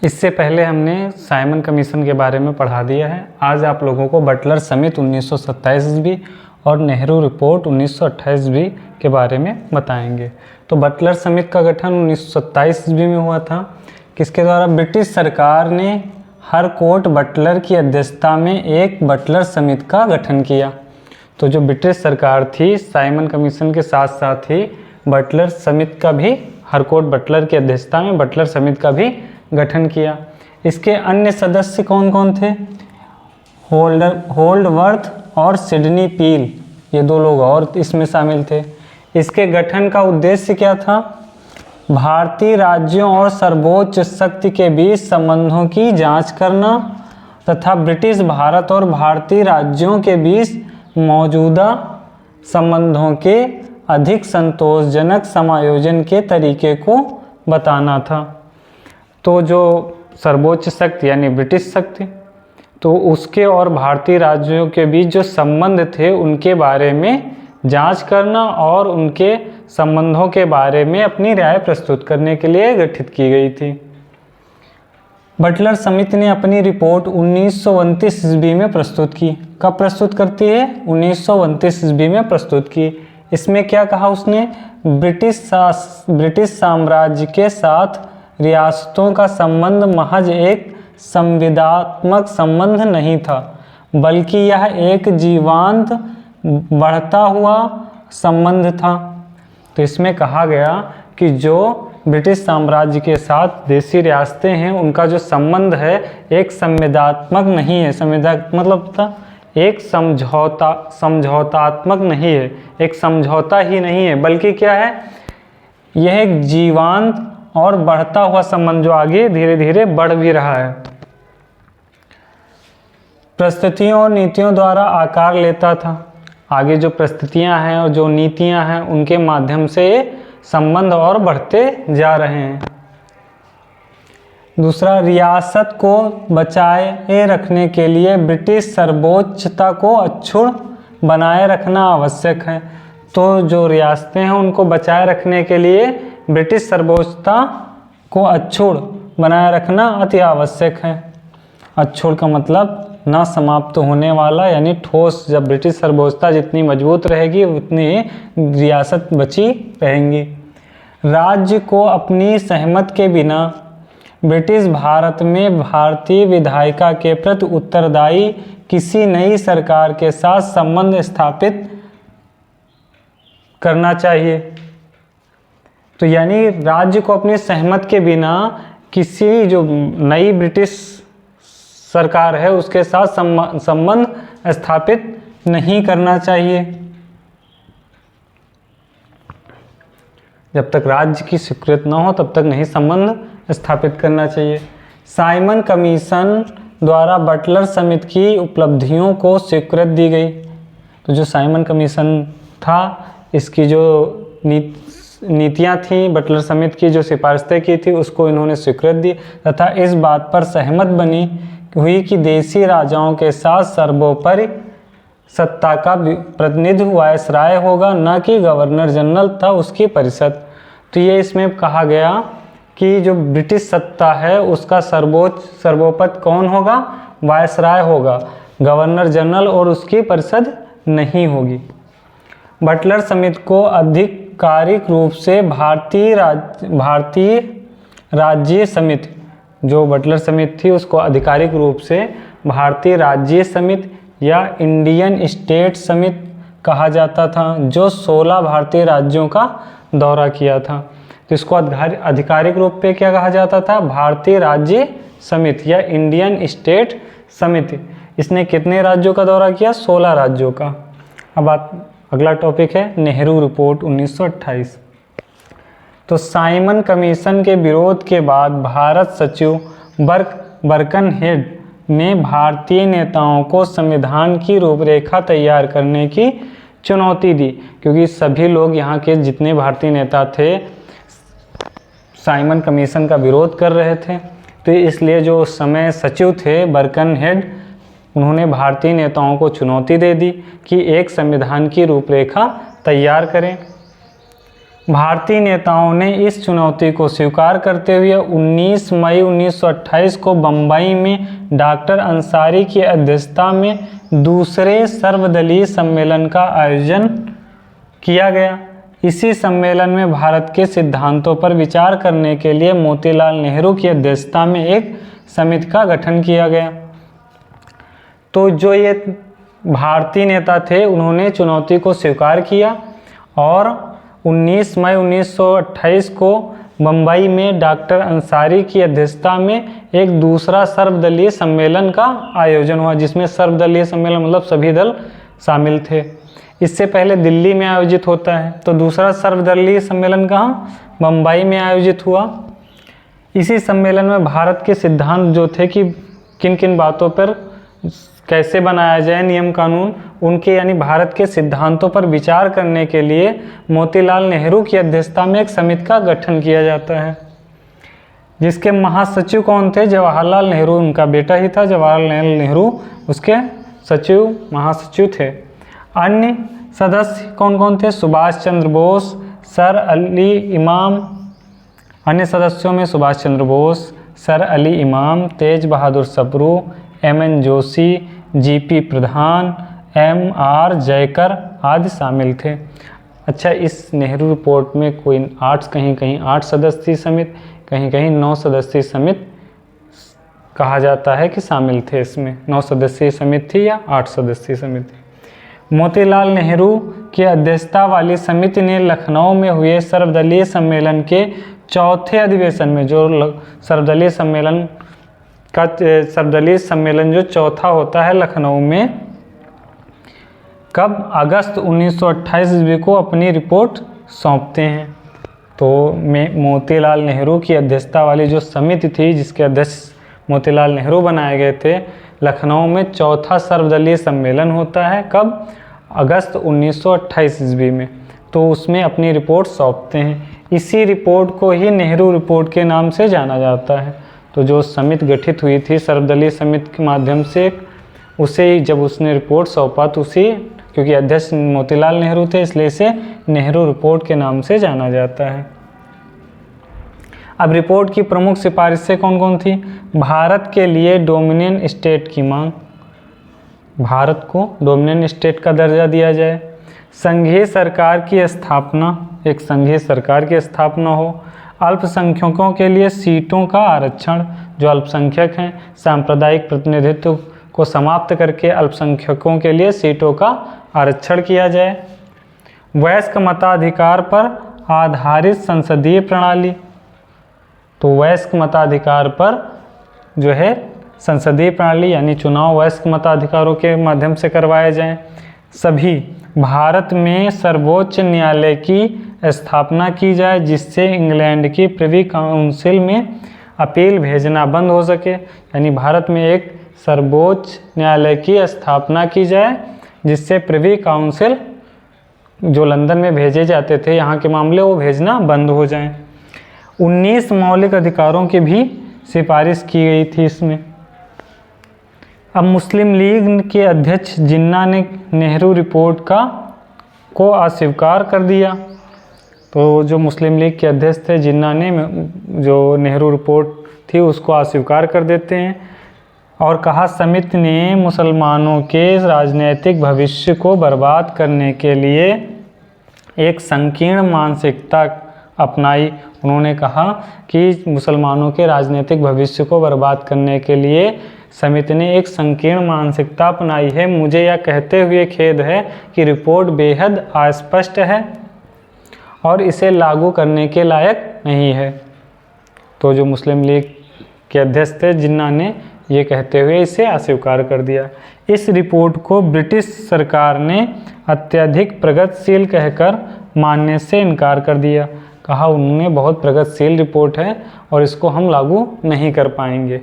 इससे पहले हमने साइमन कमीशन के बारे में पढ़ा दिया है। आज आप लोगों को बटलर समिति 1927 ईस्वी और नेहरू रिपोर्ट 1928 ईस्वी के बारे में बताएंगे। तो बटलर समिति का गठन 1927 ईस्वी में हुआ था। किसके द्वारा? ब्रिटिश सरकार ने हर कोर्ट बटलर की अध्यक्षता में एक बटलर समिति का गठन किया। तो जो ब्रिटिश सरकार थी, साइमन कमीशन के साथ साथ ही बटलर समिति का भी, हर कोर्ट बटलर की अध्यक्षता में बटलर समिति का भी गठन किया। इसके अन्य सदस्य कौन कौन थे? होल्डवर्थ और सिडनी पील, ये दो लोग और इसमें शामिल थे। इसके गठन का उद्देश्य क्या था? भारतीय राज्यों और सर्वोच्च शक्ति के बीच संबंधों की जांच करना तथा ब्रिटिश भारत और भारतीय राज्यों के बीच मौजूदा संबंधों के अधिक संतोषजनक समायोजन के तरीके को बताना था। तो जो सर्वोच्च शक्ति यानी ब्रिटिश शक्ति, तो उसके और भारतीय राज्यों के बीच जो संबंध थे उनके बारे में जांच करना और उनके संबंधों के बारे में अपनी राय प्रस्तुत करने के लिए गठित की गई थी। बटलर समिति ने अपनी रिपोर्ट 1929 ईस्वी में प्रस्तुत की। कब प्रस्तुत करती है? 1929 ईस्वी में प्रस्तुत की। इसमें क्या कहा उसने? ब्रिटिश साम्राज्य के साथ रियासतों का संबंध महज एक संविदात्मक संबंध नहीं था, बल्कि यह एक जीवंत बढ़ता हुआ संबंध था। तो इसमें कहा गया कि जो ब्रिटिश साम्राज्य के साथ देशी रियासतें हैं उनका जो संबंध है एक संविदात्मक नहीं है। संविदा मतलब था एक समझौतात्मक नहीं है, एक समझौता ही नहीं है, बल्कि क्या है, यह एक जीवंत और बढ़ता हुआ संबंध जो आगे धीरे धीरे बढ़ भी रहा है। परिस्थितियों और नीतियों द्वारा आकार लेता था। आगे जो परिस्थितियां हैं और जो नीतियां हैं उनके माध्यम से संबंध और बढ़ते जा रहे हैं। दूसरा, रियासत को बचाए रखने के लिए ब्रिटिश सर्वोच्चता को अक्षुण्ण बनाए रखना आवश्यक है। तो जो रियासतें हैं उनको बचाए रखने के लिए ब्रिटिश सर्वोच्चता को अक्षुण्ण बनाए रखना अति आवश्यक है। अक्षुण्ण का मतलब ना समाप्त होने वाला, यानी ठोस। जब ब्रिटिश सर्वोच्चता जितनी मजबूत रहेगी उतनी रियासत बची रहेंगी। राज्य को अपनी सहमति के बिना ब्रिटिश भारत में भारतीय विधायिका के प्रति उत्तरदायी किसी नई सरकार के साथ संबंध स्थापित करना चाहिए। तो यानी राज्य को अपनी सहमति के बिना किसी जो नई ब्रिटिश सरकार है उसके साथ संबंध स्थापित नहीं करना चाहिए। जब तक राज्य की स्वीकृति न हो तब तक नहीं संबंध स्थापित करना चाहिए। साइमन कमीशन द्वारा बटलर समिति की उपलब्धियों को स्वीकृति दी गई। तो जो साइमन कमीशन था, इसकी जो नीतियां थी, बटलर समिति की जो सिफारिशें की थी उसको इन्होंने स्वीकृति दी तथा इस बात पर सहमत बनी हुई कि देशी राजाओं के साथ सर्वोपरि सत्ता का प्रतिनिधि वायसराय होगा, न कि गवर्नर जनरल था उसकी परिषद। तो ये इसमें कहा गया कि जो ब्रिटिश सत्ता है उसका सर्वोपरि कौन होगा? वायसराय होगा, गवर्नर जनरल और उसकी परिषद नहीं होगी। बटलर समिति को आधिकारिक रूप से भारतीय राज्य समिति, जो बटलर समिति थी उसको आधिकारिक रूप से भारतीय राज्य समिति या इंडियन स्टेट समिति कहा जाता था, जो 16 भारतीय राज्यों का दौरा किया था। तो इसको आधिकारिक रूप पे क्या कहा जाता था? भारतीय राज्य समिति या इंडियन स्टेट समिति। इसने कितने राज्यों का दौरा किया? 16 राज्यों का। अब अगला टॉपिक है नेहरू रिपोर्ट 1928। तो साइमन कमीशन के विरोध के बाद भारत सचिव बर्कनहेड ने भारतीय नेताओं को संविधान की रूपरेखा तैयार करने की चुनौती दी, क्योंकि सभी लोग यहाँ के जितने भारतीय नेता थे साइमन कमीशन का विरोध कर रहे थे। तो इसलिए जो उस समय सचिव थे बर्कनहेड, उन्होंने भारतीय नेताओं को चुनौती दे दी कि एक संविधान की रूपरेखा तैयार करें। भारतीय नेताओं ने इस चुनौती को स्वीकार करते हुए 19 मई 1928 को बम्बई में डॉक्टर अंसारी की अध्यक्षता में दूसरे सर्वदलीय सम्मेलन का आयोजन किया गया। इसी सम्मेलन में भारत के सिद्धांतों पर विचार करने के लिए मोतीलाल नेहरू की अध्यक्षता में एक समिति का गठन किया गया। तो जो ये भारतीय नेता थे उन्होंने चुनौती को स्वीकार किया और 19 मई 1928 को बम्बई में डॉक्टर अंसारी की अध्यक्षता में एक दूसरा सर्वदलीय सम्मेलन का आयोजन हुआ, जिसमें सर्वदलीय सम्मेलन मतलब सभी दल शामिल थे। इससे पहले दिल्ली में आयोजित होता है, तो दूसरा सर्वदलीय सम्मेलन कहाँ? बम्बई में आयोजित हुआ। इसी सम्मेलन में भारत के सिद्धांत जो थे कि किन किन बातों पर कैसे बनाया जाए नियम कानून, उनके यानी भारत के सिद्धांतों पर विचार करने के लिए मोतीलाल नेहरू की अध्यक्षता में एक समिति का गठन किया जाता है, जिसके महासचिव कौन थे? जवाहरलाल नेहरू, उनका बेटा ही था जवाहरलाल नेहरू, उसके सचिव महासचिव थे। अन्य सदस्य कौन कौन थे? सुभाष चंद्र बोस, सर अली इमाम। अन्य सदस्यों में सुभाष चंद्र बोस, सर अली इमाम, तेज बहादुर सप्रू, एम.एन. जोशी, जी.पी. प्रधान, एम.आर. जयकर आदि शामिल थे। अच्छा, इस नेहरू रिपोर्ट में कोई कहीं कहीं 8 सदस्यीय समिति, कहीं कहीं 9 सदस्यीय समिति कहा जाता है कि शामिल थे। इसमें 9 सदस्यीय समिति थी या 8 सदस्यीय समिति। मोतीलाल नेहरू की अध्यक्षता वाली समिति ने लखनऊ में हुए सर्वदलीय सम्मेलन के चौथे अधिवेशन में, जो सर्वदलीय सम्मेलन जो चौथा होता है लखनऊ में, कब? अगस्त 1928 ईस्वी को अपनी रिपोर्ट सौंपते हैं। तो मोतीलाल नेहरू की अध्यक्षता वाली जो समिति थी, जिसके अध्यक्ष मोतीलाल नेहरू बनाए गए थे, लखनऊ में चौथा सर्वदलीय सम्मेलन होता है। कब? अगस्त 1928 ईस्वी में। तो उसमें अपनी रिपोर्ट सौंपते हैं। इसी रिपोर्ट को ही नेहरू रिपोर्ट के नाम से जाना जाता है। तो जो समिति गठित हुई थी सर्वदलीय समिति के माध्यम से, उसे जब उसने रिपोर्ट सौंपा तो उसी, क्योंकि अध्यक्ष मोतीलाल नेहरू थे इसलिए इसे नेहरू रिपोर्ट के नाम से जाना जाता है। अब रिपोर्ट की प्रमुख सिफारिशें कौन कौन थी? भारत के लिए डोमिनियन स्टेट की मांग, भारत को डोमिनियन स्टेट का दर्जा दिया जाए। संघीय सरकार की स्थापना, एक संघीय सरकार की स्थापना हो। अल्पसंख्यकों के लिए सीटों का आरक्षण, जो अल्पसंख्यक हैं, सांप्रदायिक प्रतिनिधित्व को समाप्त करके अल्पसंख्यकों के लिए सीटों का आरक्षण किया जाए। वयस्क मताधिकार पर आधारित संसदीय प्रणाली, तो वयस्क मताधिकार पर जो है संसदीय प्रणाली यानी चुनाव वयस्क मताधिकारों के माध्यम से करवाए जाएं। सभी भारत में सर्वोच्च न्यायालय की स्थापना की जाए, जिससे इंग्लैंड की प्रिवी काउंसिल में अपील भेजना बंद हो सके। यानी भारत में एक सर्वोच्च न्यायालय की स्थापना की जाए, जिससे प्रिवी काउंसिल जो लंदन में भेजे जाते थे यहाँ के मामले, वो भेजना बंद हो जाएं। 19 मौलिक अधिकारों की भी सिफारिश की गई थी इसमें। अब मुस्लिम लीग के अध्यक्ष जिन्ना ने नेहरू रिपोर्ट को अस्वीकार कर दिया। तो जो मुस्लिम लीग के अध्यक्ष थे जिन्ना ने जो नेहरू रिपोर्ट थी उसको अस्वीकार कर देते हैं और कहा समिति ने मुसलमानों के राजनीतिक भविष्य को बर्बाद करने के लिए एक संकीर्ण मानसिकता अपनाई। उन्होंने कहा कि मुसलमानों के राजनीतिक भविष्य को बर्बाद करने के लिए समिति ने एक संकीर्ण मानसिकता अपनाई है। मुझे यह कहते हुए खेद है कि रिपोर्ट बेहद अस्पष्ट है और इसे लागू करने के लायक नहीं है। तो जो मुस्लिम लीग के अध्यक्ष थे जिन्ना ने ये कहते हुए इसे अस्वीकार कर दिया। इस रिपोर्ट को ब्रिटिश सरकार ने अत्यधिक प्रगतिशील कहकर मानने से इनकार कर दिया। कहा उन्होंने बहुत प्रगतिशील रिपोर्ट है और इसको हम लागू नहीं कर पाएंगे।